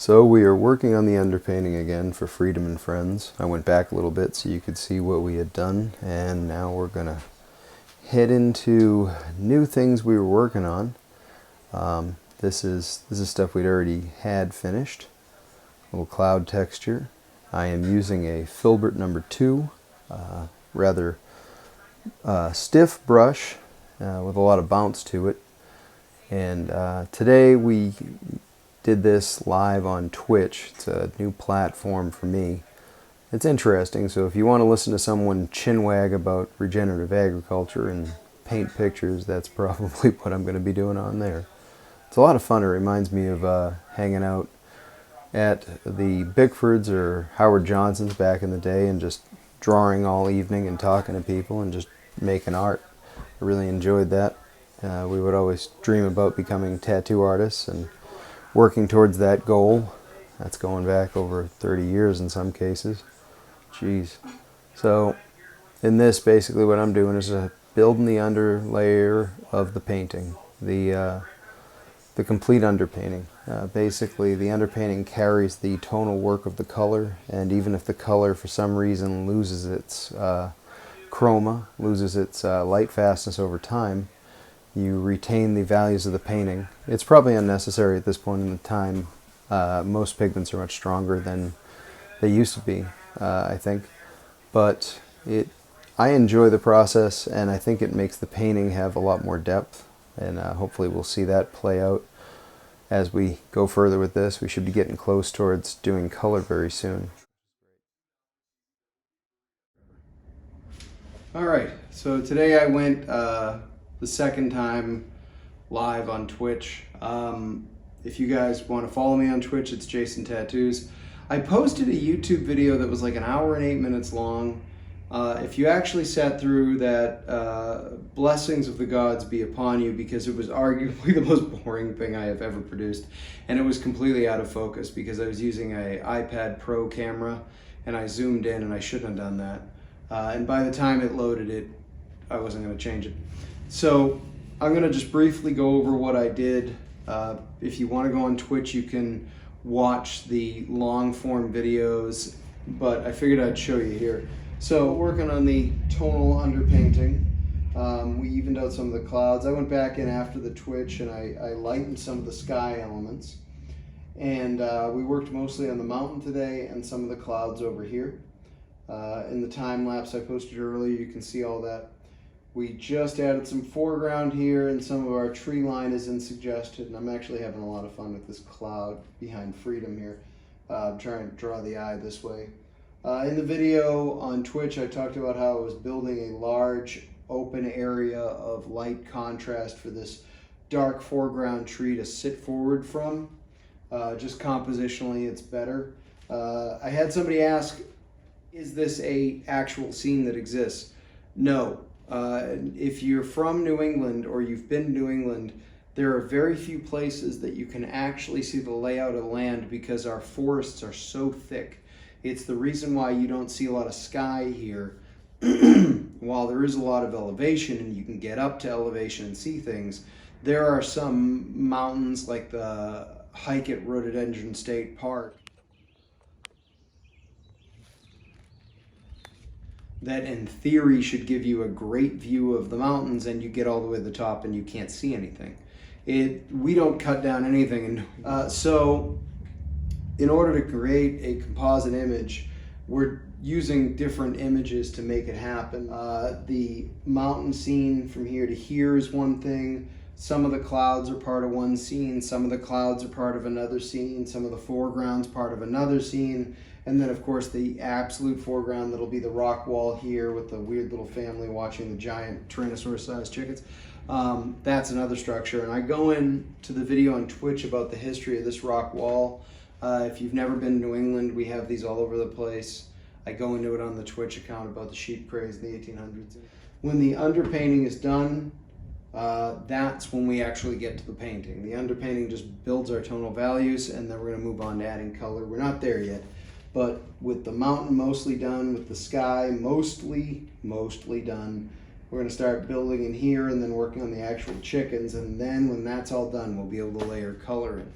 So we are working on the underpainting again for Freedom and Friends. I went back a little bit so you could see what we had done, and now we're gonna head into new things we were working on. This is stuff we'd already had finished. A little cloud texture. I am using a Filbert number 2, rather stiff brush with a lot of bounce to it. And today we did this live on Twitch. It's a new platform for me. It's interesting, so if you want to listen to someone chinwag about regenerative agriculture and paint pictures, that's probably what I'm going to be doing on there. It's a lot of fun. It reminds me of hanging out at the Bickfords or Howard Johnson's back in the day and just drawing all evening and talking to people and just making art. I really enjoyed that. We would always dream about becoming tattoo artists and working towards that goal. That's going back over 30 years in some cases. Jeez. So in this, basically what I'm doing is building the under layer of the painting, the complete underpainting. Basically the underpainting carries the tonal work of the color, and even if the color for some reason loses its chroma, loses its light fastness over time, you retain the values of the painting. It's probably unnecessary at this point in the time. Most pigments are much stronger than they used to be, I think. But I enjoy the process, and I think it makes the painting have a lot more depth. And hopefully we'll see that play out as we go further with this. We should be getting close towards doing color very soon. Alright, so today I went the second time live on Twitch. If you guys want to follow me on Twitch, it's Jaesuntattoos. I posted a YouTube video that was like an hour and 8 minutes long. If you actually sat through that, blessings of the gods be upon you, because it was arguably the most boring thing I have ever produced. And it was completely out of focus because I was using an iPad Pro camera and I zoomed in and I shouldn't have done that. And by the time it loaded it, I wasn't going to change it. So I'm going to just briefly go over what I did. If you want to go on Twitch, you can watch the long form videos, but I figured I'd show you here. So working on the tonal underpainting, we evened out some of the clouds. I went back in after the Twitch and I lightened some of the sky elements. And we worked mostly on the mountain today and some of the clouds over here. In the time lapse I posted earlier, you can see all that. We just added some foreground here, and some of our tree line is in suggested, and I'm actually having a lot of fun with this cloud behind Freedom here. Trying to draw the eye this way. In the video on Twitch, I talked about how I was building a large open area of light contrast for this dark foreground tree to sit forward from. Just compositionally, it's better. I had somebody ask, is this a actual scene that exists? No. If you're from New England or you've been to New England, there are very few places that you can actually see the layout of the land because our forests are so thick. It's the reason why you don't see a lot of sky here. While there is a lot of elevation and you can get up to elevation and see things, there are some mountains like the hike at Rhododendron State Park that in theory should give you a great view of the mountains, and you get all the way to the top and you can't see anything. We don't cut down anything. So in order to create a composite image, we're using different images to make it happen. The mountain scene from here to here is one thing. Some of the clouds are part of one scene, some of the clouds are part of another scene, some of the foreground's part of another scene. And then, of course, the absolute foreground, that'll be the rock wall here with the weird little family watching the giant Tyrannosaurus-sized chickens. That's another structure. And I go into the video on Twitch about the history of this rock wall. If you've never been to New England, we have these all over the place. I go into it on the Twitch account about the sheep craze in the 1800s. When the underpainting is done, that's when we actually get to the painting. The underpainting just builds our tonal values, and then we're going to move on to adding color. We're not there yet. But with the mountain mostly done, with the sky mostly done, we're going to start building in here and then working on the actual chickens. And then when that's all done, we'll be able to layer color in.